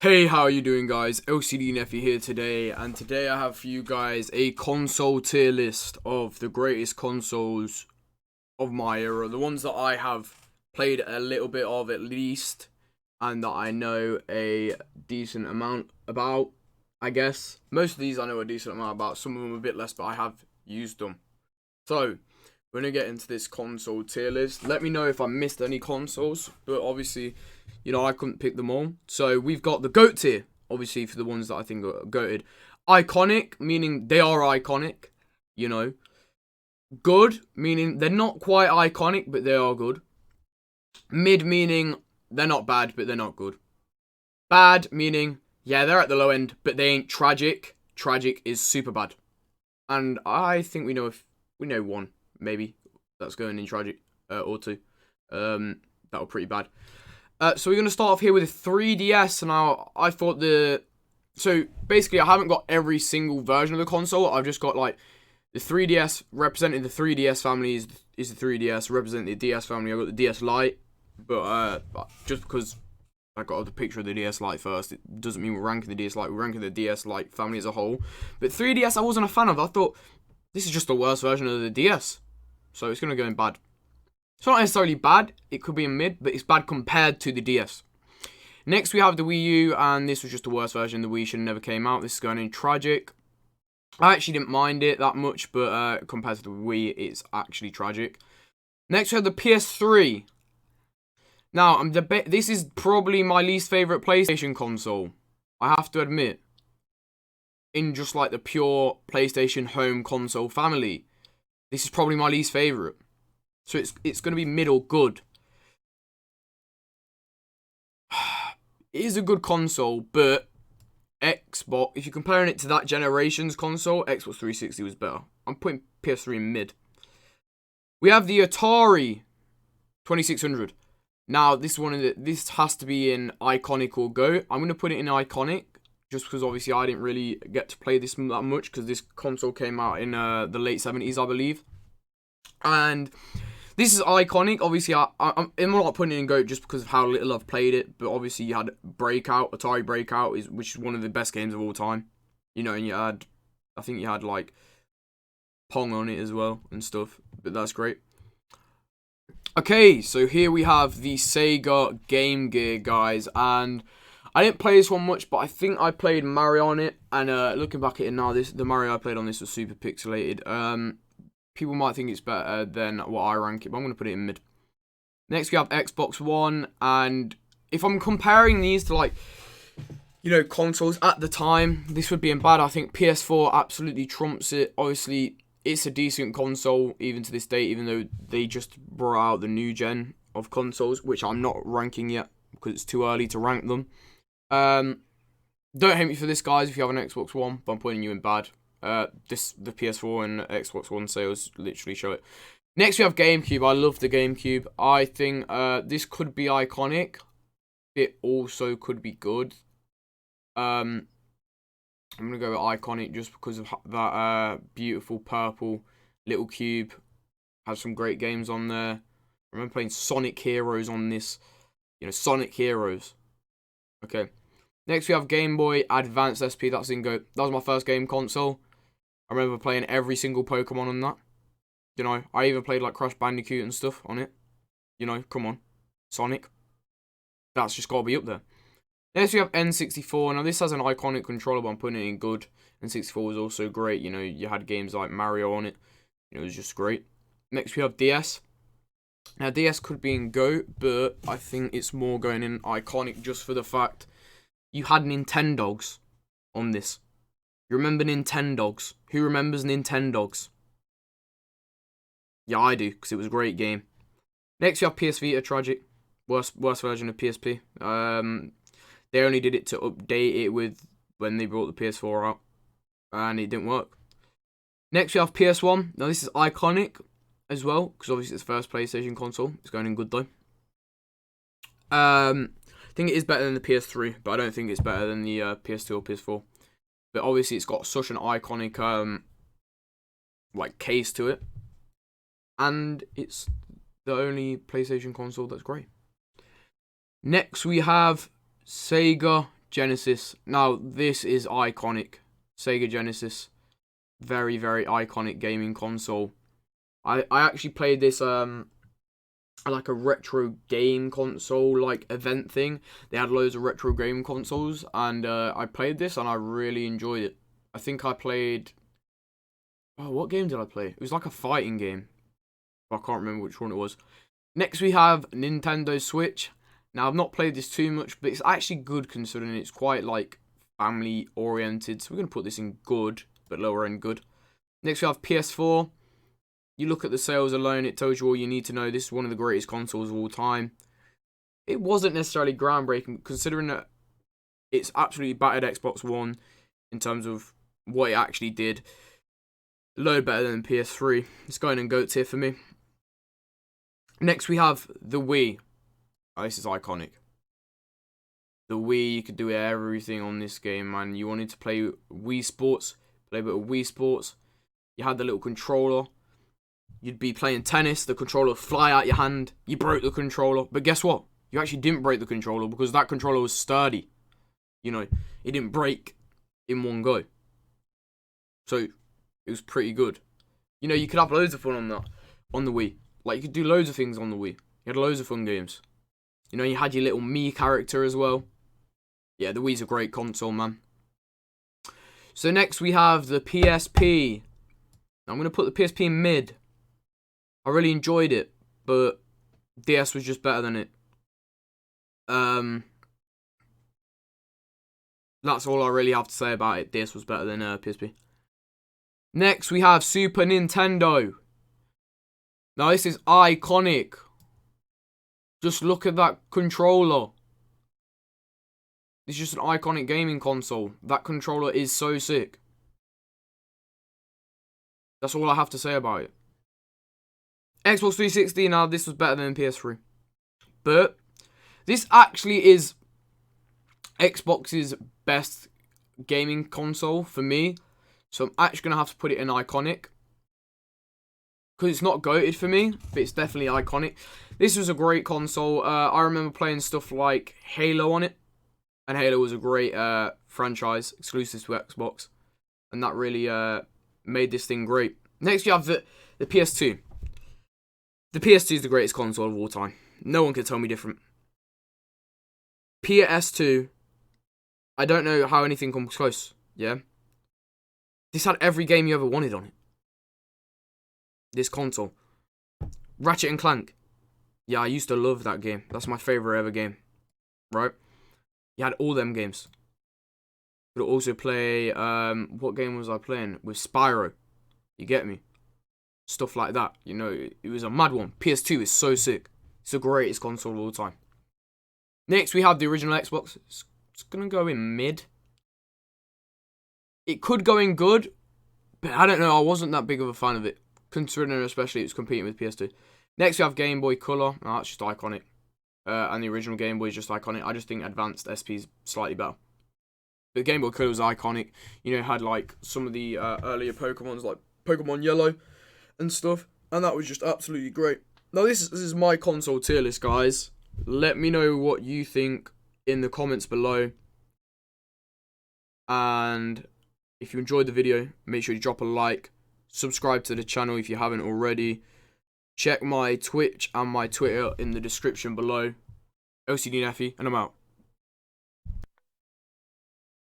Hey, how are you doing, guys? LCD Neffy here today, and today I have for you guys a console tier list of the greatest consoles of my era, the ones that I have played a little bit of at least, and that I know a decent amount about, I guess. Most of these I know a decent amount about, some of them a bit less, but I have used them. So, we're going to get into this console tier list. Let me know if I missed any consoles, but obviously, I couldn't pick them all. So, we've got the GOAT tier, obviously, for the ones that I think are goated. Iconic, meaning they are iconic, you know. Good, meaning they're not quite iconic, but they are good. Mid, meaning they're not bad, but they're not good. Bad, meaning, yeah, they're at the low end, but they ain't tragic. Tragic is super bad. And I think we know one, maybe, that's going in tragic, or two. That were pretty bad. So we're going to start off here with a 3DS. Now, I thought so basically I haven't got every single version of the console. I've just got like the 3DS, representing the 3DS family is the 3DS, representing the DS family. I've got the DS Lite, but just because I got the picture of the DS Lite first, it doesn't mean we're ranking the DS Lite. We're ranking the DS Lite family as a whole. But 3DS I wasn't a fan of. I thought, this is just the worst version of the DS. So it's going to go in bad. It's not necessarily bad. It could be in mid, but it's bad compared to the DS. Next we have the Wii U, and this was just the worst version. The Wii should have never came out. This is going in tragic. I actually didn't mind it that much, but compared to the Wii, it's actually tragic. Next we have the PS3. Now, this is probably my least favourite PlayStation console. I have to admit. In just like the pure PlayStation home console family, this is probably my least favourite. So it's going to be middle good. It is a good console, but Xbox, if you're comparing it to that generation's console, Xbox 360 was better. I'm putting PS3 in mid. We have the Atari 2600. Now, this has to be in iconic or GOAT. I'm going to put it in iconic, just because obviously I didn't really get to play this that much, because this console came out in the late 70s, I believe. And this is iconic. Obviously, I'm not putting it in GOAT just because of how little I've played it, but obviously you had Atari Breakout, which is one of the best games of all time. And I think you had like Pong on it as well and stuff, but that's great. Okay, so here we have the Sega Game Gear, guys, and I didn't play this one much, but I think I played Mario on it, and looking back at it now, the Mario I played on this was super pixelated. People might think it's better than what I rank it, but I'm going to put it in mid. Next, we have Xbox One, and if I'm comparing these to, like, consoles at the time, this would be in bad. I think PS4 absolutely trumps it. Obviously, it's a decent console, even to this day, even though they just brought out the new gen of consoles, which I'm not ranking yet, because it's too early to rank them. Don't hate me for this, guys, if you have an Xbox One, but I'm putting you in bad. The PS4 and Xbox One sales literally show it. Next, we have GameCube. I love the GameCube. I think this could be iconic. It also could be good. I'm going to go with iconic just because of that beautiful purple little cube. Has some great games on there. I remember playing Sonic Heroes on this. Sonic Heroes. Okay. Next, we have Game Boy Advance SP. That's in GOAT. That was my first game console. I remember playing every single Pokemon on that. I even played like Crash Bandicoot and stuff on it. Come on. Sonic. That's just got to be up there. Next we have N64. Now this has an iconic controller, but I'm putting it in good. N64 was also great. You had games like Mario on it. It was just great. Next we have DS. Now DS could be in GOAT, but I think it's more going in iconic just for the fact you had Nintendogs on this. You remember Nintendogs? Who remembers Nintendogs? Yeah, I do, because it was a great game. Next, you have PS Vita, tragic. Worst version of PSP. They only did it to update it with when they brought the PS4 out, and it didn't work. Next, we have PS1. Now, this is iconic as well, because obviously it's the first PlayStation console. It's going in good, though. I think it is better than the PS3, but I don't think it's better than the PS2 or PS4. But obviously, it's got such an iconic case to it. And it's the only PlayStation console that's great. Next, we have Sega Genesis. Now, this is iconic. Sega Genesis. Very, very iconic gaming console. I actually played this like a retro game console like event thing. They had loads of retro game consoles, and I played this and I really enjoyed it. I think I played, oh, what game did I play? It was like a fighting game. I can't remember which one it was. Next we have Nintendo Switch. Now, I've not played this too much, but it's actually good considering it's quite like family oriented. So we're going to put this in good, but lower end good. Next we have PS4. You look at the sales alone, it tells you all you need to know. This is one of the greatest consoles of all time. It wasn't necessarily groundbreaking, considering that it's absolutely battered Xbox One in terms of what it actually did. A load better than PS3. It's going in GOAT tier for me. Next we have the Wii. Oh, this is iconic. The Wii, you could do everything on this game, man. You wanted to play Wii Sports, play a bit of Wii Sports. You had the little controller. You'd be playing tennis, the controller would fly out your hand. You broke the controller. But guess what? You actually didn't break the controller because that controller was sturdy. You know, it didn't break in one go. So, it was pretty good. You know, you could have loads of fun on that, on the Wii. Like, you could do loads of things on the Wii. You had loads of fun games. You know, you had your little Mii character as well. Yeah, the Wii's a great console, man. So next we have the PSP. I'm going to put the PSP in mid. I really enjoyed it, but DS was just better than it. That's all I really have to say about it. DS was better than PSP. Next, we have Super Nintendo. Now, this is iconic. Just look at that controller. It's just an iconic gaming console. That controller is so sick. That's all I have to say about it. Xbox 360, now this was better than PS3. But this actually is Xbox's best gaming console for me. So I'm actually going to have to put it in iconic. Because it's not goated for me, but it's definitely iconic. This was a great console. I remember playing stuff like Halo on it. And Halo was a great franchise, exclusive to Xbox. And that really made this thing great. Next, you have the PS2. The PS2 is the greatest console of all time. No one can tell me different. PS2, I don't know how anything comes close, yeah? This had every game you ever wanted on it. This console. Ratchet and Clank. Yeah, I used to love that game. That's my favourite ever game. Right? You had all them games. You could also play, what game was I playing? With Spyro. You get me? Stuff like that. You know, it was a mad one. PS2 is so sick. It's the greatest console of all time. Next, we have the original Xbox. It's going to go in mid. It could go in good, but I don't know. I wasn't that big of a fan of it, considering especially it was competing with PS2. Next, we have Game Boy Color. Oh, that's just iconic. And the original Game Boy is just iconic. I just think Advanced SP is slightly better. But Game Boy Color was iconic. You know, it had like some of the earlier Pokemons, like Pokemon Yellow and stuff. And that was just absolutely great. Now, this is my console tier list, guys. Let me know what you think in the comments below. And if you enjoyed the video, make sure you drop a like. Subscribe to the channel if you haven't already. Check my Twitch and my Twitter in the description below. LCD Neffy, and I'm out.